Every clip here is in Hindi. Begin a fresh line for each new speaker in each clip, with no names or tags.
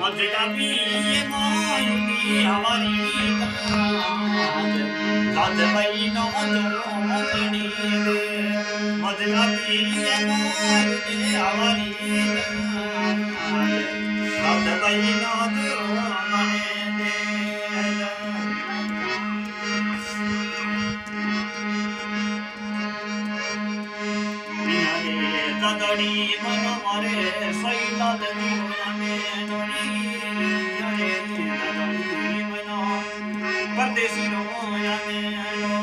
मजलाबी ये मायूनी हमारी दाद भाई नो दो मनी दे मजलाबी ये मायूनी हमारी दाद भाई नो दो मनी दे दादड़ी मन मारे सैला दनी होने नोनी यारे दादड़ी मन परदेसी नो याने नो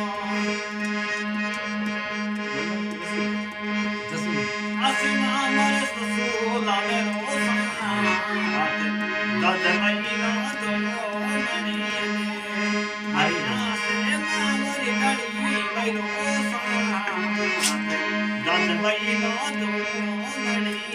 आसिमा मरे सुला रे रोसा दादड़ी नो दो मनी आईना से मारे गाड़ी भाई रोसा दादड़ी नो दो मनी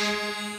Hare